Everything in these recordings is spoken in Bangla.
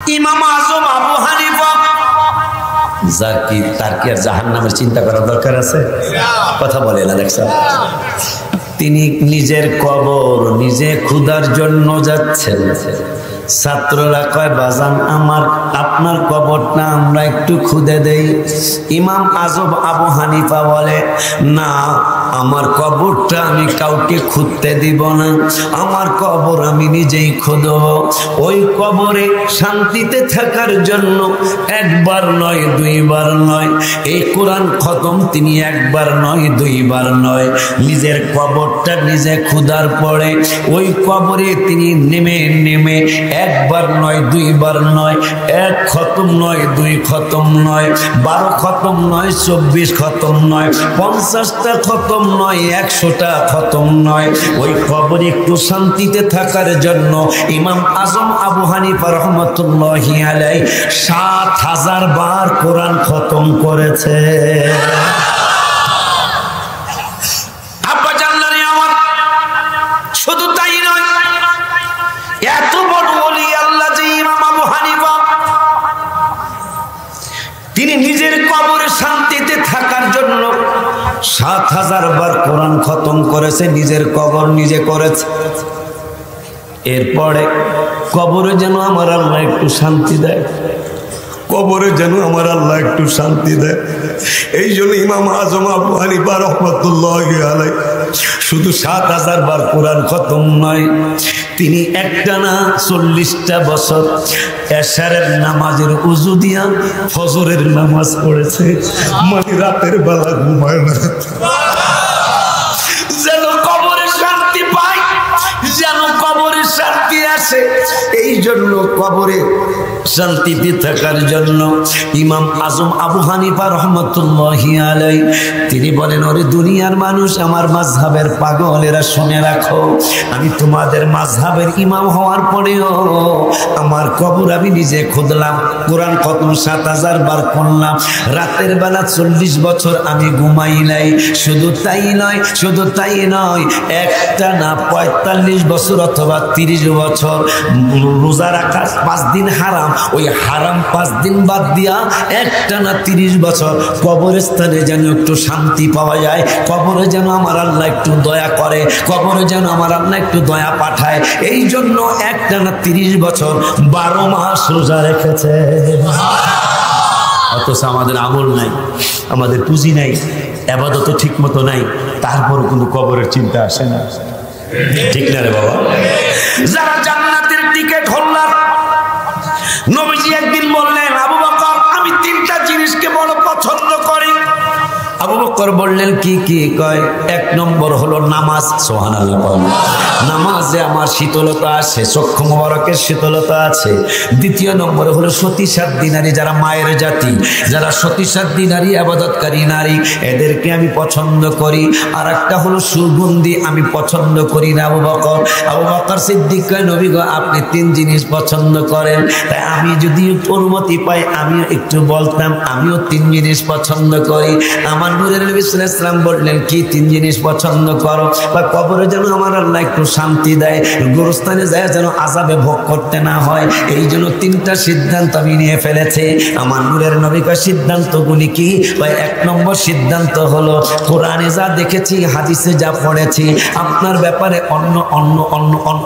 ইমাম আজম আবু হানিফা জাকি তার কি আর জাহান্নামের চিন্তা করার দরকার আছে? কথা বলে না দেখছেন, তিনি নিজের কবর নিজে ক্ষুধার জন্য যাচ্ছেন। ছাত্ররা কয় বাজান আমার আপনার কবরটা আমরা একটু খুদে দেই। ইমাম আজম আবু হানিফা বলে না, আমার কবরটা আমি কাউকে খুঁজতে দিব না, আমার কবর আমি নিজেই খুঁজব। ওই কবরে শান্তিতে থাকার জন্য একবার নয় দুইবার নয়, এই কোরআন খতম তিনি একবার নয় দুইবার নয়, নিজের কবরটা নিজে খুদার পরে ওই কবরে তিনি নেমে নেমে একবার নয় দুইবার নয়, এক খতম নয় দুই খতম নয়, 12 খতম নয় 24 খতম নয়, 50টা খতম নয় 100টা খতম নয়, ওই কবরে একটু শান্তিতে থাকার জন্য ইমাম আজম আবু হানিফা রহমতুল্লাহি আলাইহি 7000 বার কোরআন খতম করেছে। শুধু তাই নয়, এত বড় ওলি আল্লাহ যে ইমাম আবু হানিফা, তিনি নিজের কবরে শান্তিতে থাকার জন্য 7000 বার কোরআন খতম করেছে, নিজের কবর নিজে করেছে। এরপরে কবরে যেন আমার আল্লাহ একটু শান্তি দেয়, কবরে যেন আমার আল্লাহ একটু শান্তি দেয়। এই জন্য ইমাম আজম আবু হানিফা রহমতুল্লাহি আলাইহি শুধু 7000 বার কোরআন খতম নয়, তিনি একটানা 40টা বছর এশারের নামাজের উজু দিয়া ফজরের নামাজ পড়েছে, মানে রাতের বেলা ঘুমায় না, যেন কবরে শান্তি পায়, যেন কবরে শান্তি আসে। এই জন্য কবরে শান্তিতে থাকার জন্য ইমাম আজম আবু হানিফা রহমতুল্লাহি আলাইহি তিনি বলেন, ওরে দুনিয়ার মানুষ, আমার মাযহাবের পাগলেরা শুনে রাখো, আমি তোমাদের মাযহাবের ইমাম হওয়ার পরেও আমার কবর আমি নিজে খুঁজলাম, কোরআন খতম 7000 বার করলাম, রাতের বেলা 40 বছর আমি ঘুমাই নাই। শুধু তাই নয়, শুধু তাই নয়, একটা না 45 বছর অথবা 30 বছর রোজা রাখা 5 দিন হারাম, ওই হারাম 5 দিন বাদ দিয়া একটানা 30 বছর কবরস্থানে যেন একটু শান্তি পাওয়া যায়, কবরে যেন আমার আল্লাহ একটু দয়া করে, কবরে যেন আমার আল্লাহ একটু দয়া পাঠায়। এই জন্য একটানা 30 বছর 12 মাস রোজা রেখেছে। অথচ আমাদের আমল নাই, আমাদের পুঁজি নাই, ইবাদত ঠিক মতো নাই, তারপর কিন্তু কবরের চিন্তা আসে না। ঠিক না রে বাবা? যারা জান্নাতের টিকিট হোল্ডার, নবীজি একদিন বললেন, আবু বকর আমি 3টা জিনিসকে বড় পছন্দ করি। আবু বকর বললেন কি কি? কয় 1 নম্বর হলো নামাজ। সুবহানাল্লাহ। নামাজে আমার শীতলতা আছে, চক্ষু মোবারকের শীতলতা আছে। 2 নম্বরে হলো সতী সাধ্বী নারী, যারা মায়ের জাতি, যারা সতী সাধ্বী নারী, ইবাদতকারী নারী, এদেরকে আমি পছন্দ করি। আর একটা হলো সুগন্ধি, আমি পছন্দ করি না। আবু বকর সিদ্দিক কয়, নবী গো আপনি 3 জিনিস পছন্দ করেন, তাই আমি যদি অনুমতি পাই আমিও একটু বলতাম, আমিও 3 জিনিস পছন্দ করি। আমার নূরের নবী সাল্লাল্লাহু আলাইহি ওয়াসাল্লাম বললেন, কি 3 জিনিস পছন্দ করো? বা কবরে যেন আমার আল্লাহ একটু শান্তি দেয়, গোরস্থানে যায় যেন আযাবে ভোগ করতে না হয়। এই জন্য 3টা সিদ্ধান্ত আমি নিয়ে ফেলেছি। আমার নূরের নবী কয় সিদ্ধান্তগুলি কি? ভাই 1 নম্বর সিদ্ধান্ত হলো, কোরআনে যা দেখেছি, হাদিসে যা পড়েছি, আপনার ব্যাপারে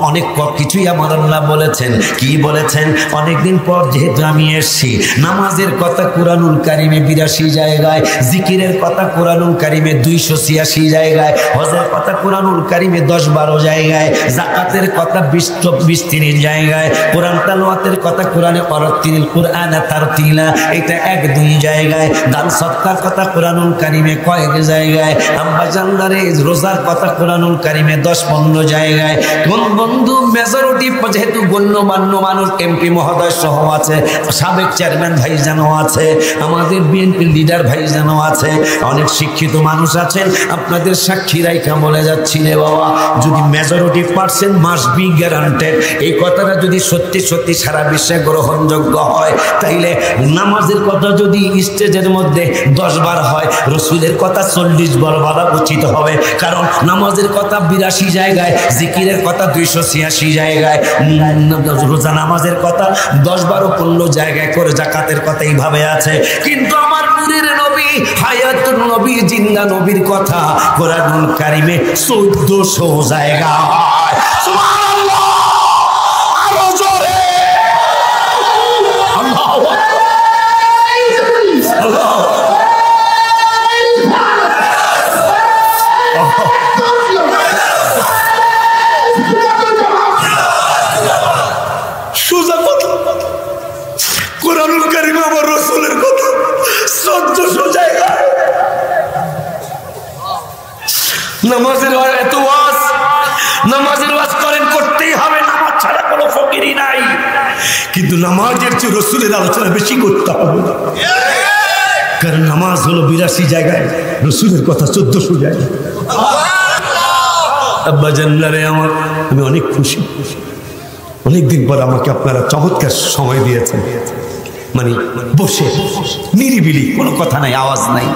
অনেক কিছুই আমার আল্লাহ বলেছেন। কি বলেছেন? অনেকদিন পর যেহেতু আমি এসেছি, নামাজের কথা কোরআনুল কারিমে 82 জায়গায়, জিকিরের কথা কোরআনুল কারিমে 286 জায়গায়, হজের কথা কোরআনুল কারিমে 10-12 জায়গায়, যাকাতের কথা 20-30 জায়গায়, কোরআন তেলাওয়াতের কথা কোরআনে অরতিল কুরআন তারতিলা, এটা 1-2 জায়গায়, দান সদকার কথা কোরআনুল কারিমে কয়েক জায়গায়, আম্মা জানদারে রোজার কথা কোরআনুল কারিমে 10-15 জায়গায়। কোন বন্ধু মেজরিটি যেহেতু গণ্যমান্য মানুষ, এমপি মহোদয় সহ আছে, সাবেক চেয়ারম্যান ভাইজানও আছে, আমাদের বিএনপি লিডার ভাইজানও আছে, অনেক শিক্ষিত মানুষ আছেন, আপনাদের সাক্ষী রাইখা বলে যাচ্ছি রে বাবা, যদি majority% মাস্ট বি গ্যারান্টেড, এই কথাটা যদি সত্যি সত্যি সারা বিশ্বে গ্রহণযোগ্য হয়, তাইলে নামাজের কথা যদি স্টেজের মধ্যে 10 বার হয়, রসুলের কথা 40 বার বলা উচিত হবে। কারণ নামাজের কথা 82 জায়গায়, জিকিরের কথা 286 জায়গায়, রোজা নামাজের কথা 10-12-15 জায়গায় করে, জাকাতের কথা এইভাবে আছে। কিন্তু আমার নূরের নবী, হায়াতুন নবী, জিন্দা নবীর কথা কোরআনুল কারিমে 1400 জায়গায়। সুবহানাল্লাহ, আরো জোরে আল্লাহু আকবার, আল্লাহু সোজা কথা, কোরআনুল কারিমে আমার রাসূলের কথা 1400 জায়গায়। নামাজের এত ওয়াজ, নামাজের ওয়াজ করেন, করতেই হবে, নামাজ ছাড়া কোনো ফকিরই নাই। কিন্তু নামাজের চেয়ে রাসূলের আলোচনা বেশি করতে হবে, কারণ নামাজ হলো 82 জায়গায়, রাসূলের কথা 1400 জায়গায়। আব্বা জান্নারে আমার, আমি অনেক খুশি, অনেকদিন পর আমাকে আপনারা চমৎকার সময় দিয়েছেন, মানে বসে নিরিবিলি, কোনো কথা নাই, আওয়াজ নাই।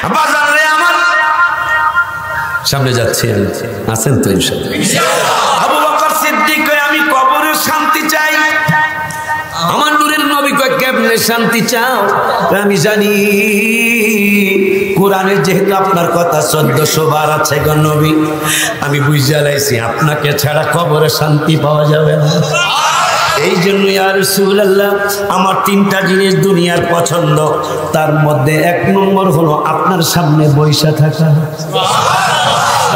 আব্বা জান্নারে আমার, সামনে যাচ্ছি, আছেন তো ইনশাআল্লাহ। আবু বকর সিদ্দিক কয় আমি কবরের শান্তি চাই। আমার নূরের নবী কয় কেমনে শান্তি চাও? আমি জানি কোরআনে যেহেতু আপনার কথা 1400 বার আছে গো নবী, আমি বুঝে লাইছি আপনাকে ছাড়া কবরে শান্তি পাওয়া যাবে না। এই জন্য ইয়া রাসূলুল্লাহ, আমার 3টা জিনিস দুনিয়ার পছন্দ, তার মধ্যে 1 নম্বর হলো আপনার সামনে বইসা থাকা।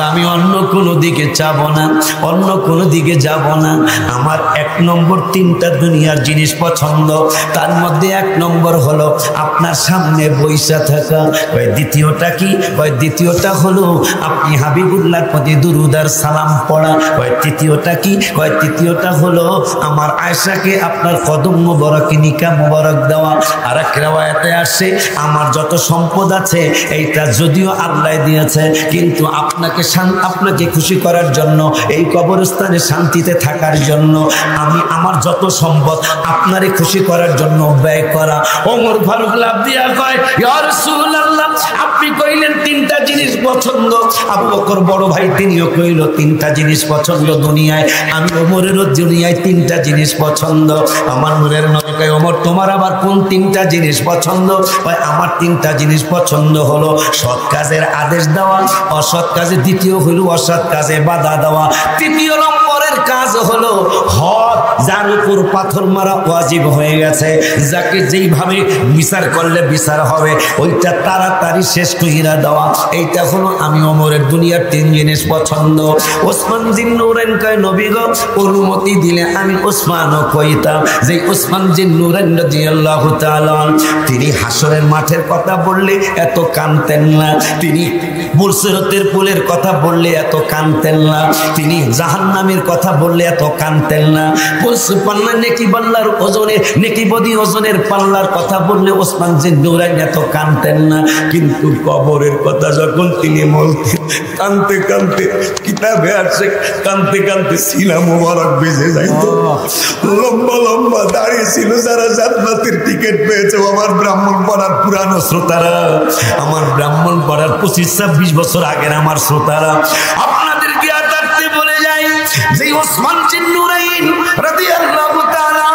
আমি অন্য কোনো দিকে যাব না, অন্য কোনো দিকে যাব না। আমার 1 নম্বর 3টা দুনিয়ার জিনিস পছন্দ, তার মধ্যে 1 নম্বর হলো আপনার সামনে বইসা থাকা। দ্বিতীয়টা কি? দ্বিতীয়টা হলো আপনি হাবিবুল্লাহর প্রতি দুরূদ আর সালাম পড়া। তৃতীয়টা কি? তৃতীয়টা হলো আমার আয়েশাকে আপনার কদম মোবারকে নিকাহ মোবারক দেওয়া। আর এক riwayate আসে আমার যত সম্পদ আছে এইটা যদিও আল্লাহ দিয়েছে, কিন্তু আপনাকে খুশি করার জন্য, এই কবরস্থানে শান্তিতে থাকার জন্য আমি আমার যত সম্পদ আপনারে খুশি করার জন্য ব্যয় করা। ওমর ফারুক লাভ দিয়া কয় ইয়া রাসূলুল্লাহ, আপনি কইলেন 3টা জিনিস পছন্দ। আবু বকর বড় ভাই তিনিও কইল 3টা জিনিস পছন্দ দুনিয়ায়। আমি ওমরেরও দুনিয়ায় 3টা জিনিস পছন্দ। আমার নূরের নবী কয় ওমর তোমার আবার কোন 3টা জিনিস পছন্দ? আমার 3টা জিনিস পছন্দ হলো সৎ কাজের আদেশ দেওয়া, অসৎ কাজে, দ্বিতীয় হলো অসৎ কাজে বাধা দেওয়া, তৃতীয় নম্বরের কাজ হলো হক, যার উপর পাথর মারা ওয়াজিব হয়ে গেছে, যাকে যেইভাবে বিচার করলে বিচার হবে ওইটা তাড়াতাড়ি শেষ কইরা দেওয়া। এইটা হলো আমি ওমরের দুনিয়ার 3 জিনিস পছন্দ। ওসমান জিন্নুরাইন কয় নবী গো, অনুমতি দিলে আমি ওসমানও কইতাম যে ওসমান জিন্নুরাইন রাদিয়াল্লাহু তাআলা তিনি হাসরের মাঠের কথা বললে এত কাঁদতেন না, তিনি বুলসিরাতের পুলের কথা বললে এত কাঁদতেন না, তিনি জাহান্নামের কথা বললে এত কাঁদতেন না, পাল্লা নেকি পাল্লার ওজনে, নেকি বদি ওজনের পাল্লার কথা বললে ওসমান জিন্নুরাইন এত কাঁদতেন না। কিন্তু কবরের কথা যখন তিনি বলতেন, কাঁদতে কাঁদতে, কিতাবে আছে কাঁদতে কাঁদতে সিনা মোবারক বেজে যাইত। লম্বা লম্বা দাঁড়িয়ে ছিল যারা জান্নাতের টিকিট পেয়েছে, আমার ব্রাহ্মণ পড়ার পুরানো শ্রোতারা, আমার ব্রাহ্মণ পড়ার 25-26 বছর আগের আমার শ্রোতারা, আপনাদেরকে আদারতে বলে যাই যে ওসমান জিন্নুরাইন রাদিয়াল্লাহু তাআলা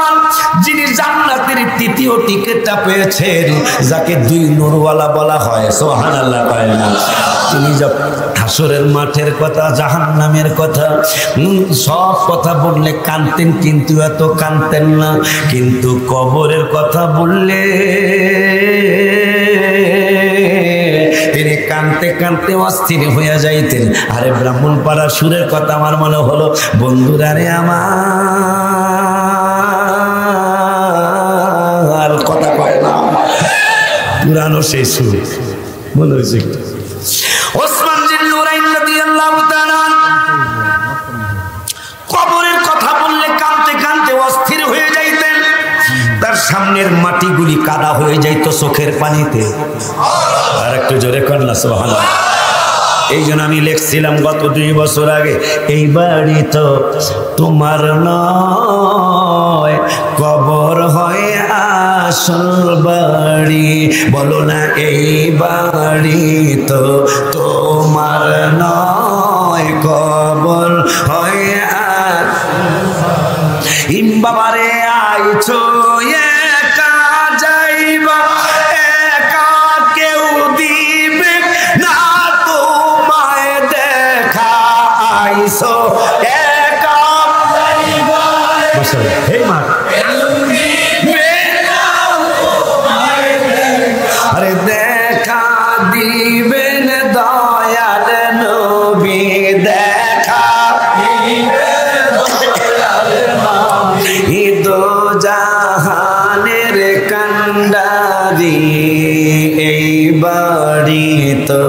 যিনি জান্নাতের 3য় টিকিটটা পেয়েছেন, যাকে 2 নূরওয়ালা বলা হয়, সুবহানাল্লাহ কয় না, তিনি যখন হাসরের মাঠের কথা, জাহান্নামের কথা, সব কথা বললে কাঁদতেন, কিন্তু এত কাঁদতেন না। কিন্তু কবরের কথা বললে তিনি কাঁদতে কাঁদতে অস্থির হয়ে যাইতেন। আরে ব্রাহ্মণ পাড়ার সুরের কথা আমার মনে হলো, বন্ধুরা রে আমার কথা কয় না, পুরানো সেই সুর মনে হয়েছে। ওসমান জিন্নুরাইন রাদিয়াল্লাহু তাআলা কবরের কথা বললে কাঁদতে কাঁদতে অস্থির হয়ে যাইতেন। তার সামনের মাটিগুলি কাদা হয়ে যাইতো চোখের পানিতে। আর একটু জোরে কন্যা সুবহানাল্লাহ। এই জন্য আমি লিখছিলাম গত 2 বছর আগে, এই বাড়ি তো তোমার নয়, কবর হয় আসল বাড়ি। বলো না এই বাড়ি তো তোমার নয়, কবর হয় বাবারে আইছো একা যাইবা, একা কেউ দিবে না তোমায় দেখা। আইছো একা যাইবা, হে মা আরে দেখা দিবেন দয়াল নবী, দেখা দো জাহানের কান্ডারি। এই বাড়ি তো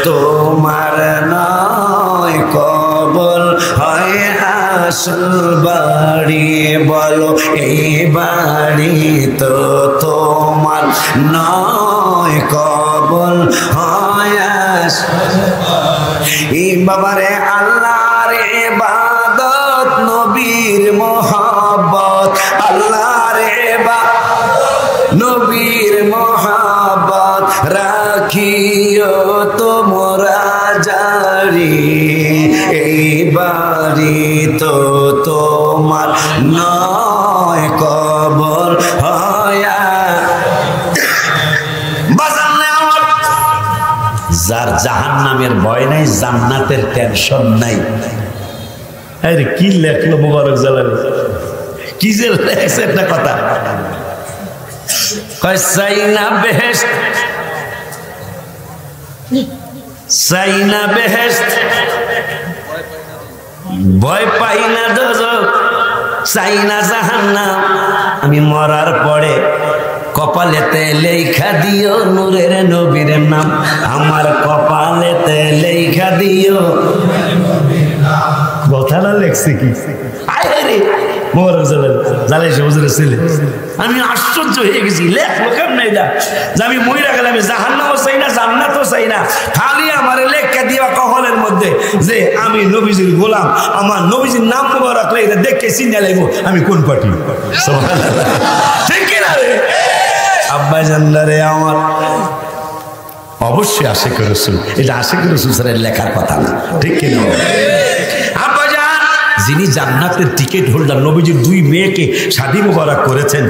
তোমার নয়, কবর হয় আসল বাড়ি। বলো এই বাড়ি তো তোমার নয়, কবর হয় আসল। এই বাবারে আল্লাহর ইবাদত, নবীর মোহাব্বত, আল্লাহর ইবাদত, নবীর মোহাব্বত রাখিও তোমরা জারি। এই বাড়ি তো তোমার নয়, কবর হয়া। যার জাহান্নামের ভয় নাই, জান্নাতের টেনশন নাই। আরে কি লেখলো মোবারক জালালি, কি যে লেখছে একটা কথা। কয় চাই না বেহেশত, চাই না বেহেশত, ভয় পাই না দোজখ, চাই না জাহান্নাম। আমি মরার পরে কপালেতে লেখা দিও নূরের নবীর নাম, আমার কপালেতে লেখা দিও। কথাটা লেখছে কি? আরে মোবারক জালাই হুজুরের ছেলে। আমি আশ্চর্য হয়ে গেছি, লেখলো কেমন এটা যে আমি মইরা গেলাম, জাহান্নামও চাই না জান্নাতও চাই না, খালি আমার লেখা দিবা কপালের মধ্যে যে আমি নবীজির গোলাম, আমার নবীজির নাম মোবারক লেখা দেখে চিন্তা লাগবো আমি কোন পার্টি। ঠিক কিনা রে আব্বা জানদারে আমার? অবশ্যই আশিক রাসূল, এটা আশিক রাসূল স্যারের লেখার কথা না, ঠিক কিনা? যিনি জান্নাতের টিকিট হোল্ডার, নবীজির 2 মেয়েকে শাদী মুবারক করেছেন,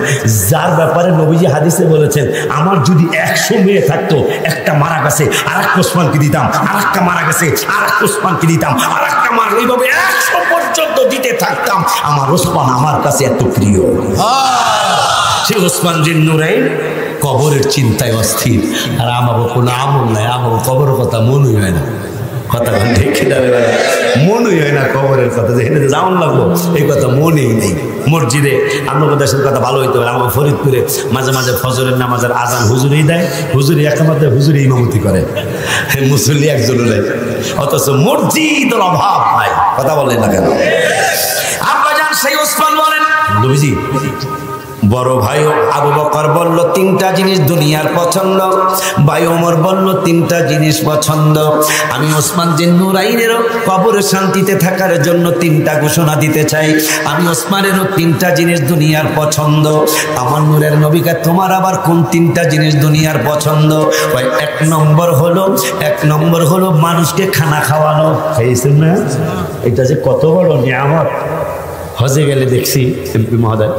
যার ব্যাপারে নবীজি হাদিসে বলেছেন আমার যদি 100 মেয়ে থাকতো, একটা মারা গেছে আরেকটা ওসমানকে দিতাম, আরেকটা মারা গেছে আরেকটা ওসমানকে দিতাম, আরেকটা মারা, এইভাবে 100 পর্যন্ত দিতে থাকতাম। আমার ওসমান আমার কাছে এত প্রিয়। সে ওসমান জিন নুরাইন কবরের চিন্তায় অস্থির, আর আমার কোনো আমল নাই, আমার কবরের কথা মনই হয় না। কথা দেখে যাবে, মনই হয় না কবরের কথা, যেখানে যাওয়ান লাগবো এই কথা মনেই নেই। মসজিদে আমাদের দেশের কথা ভালো হইতে পারে, আমাকে ফরিদপুরে মাঝে মাঝে ফজরের নামাজের আজান হুজুরেই দেয়, হুজুরি একমাত্র হুজুরি ইমামতি করে, মুসল্লি একজনও নেই, অথচ মসজিদের অভাব নাই। কথা বলেন না কেন? আব্বাজান সেই ওসমান বলেন, নবীজি বড় ভাই আবু বকর বলল 3টা জিনিস দুনিয়ার পছন্দ, ভাই ওমর বলল 3টা জিনিস পছন্দ। আমি ওসমান জিন নুরাইনেরও কবরে শান্তিতে থাকার জন্য 3টা ঘোষণা দিতে চাই। আমি ওসমানেরও 3টা জিনিস দুনিয়ার পছন্দ। আমার নূরের নবীকে তোমার আবার কোন 3টা জিনিস দুনিয়ার পছন্দ? ভাই 1 নম্বর হলো মানুষকে খানা খাওয়ানো। খাইয়েছেন না? এটা যে কত বড় নিয়ামত। হজে গেলে দেখছি, এমপি মহোদয়,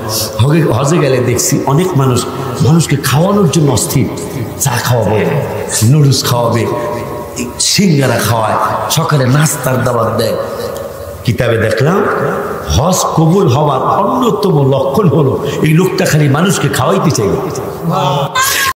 হজে গেলে দেখছি অনেক মানুষকে খাওয়ানোর জন্য অস্থির। চা খাওয়াবে, নুডলস খাওয়াবে, সিঙ্গারা খাওয়ায়, সকালে নাস্তার দাবার দেয়। কিতাবে দেখলাম হজ কবুল হওয়ার অন্যতম লক্ষণ হলো এই লোকটা খালি মানুষকে খাওয়াইতে চাইবে।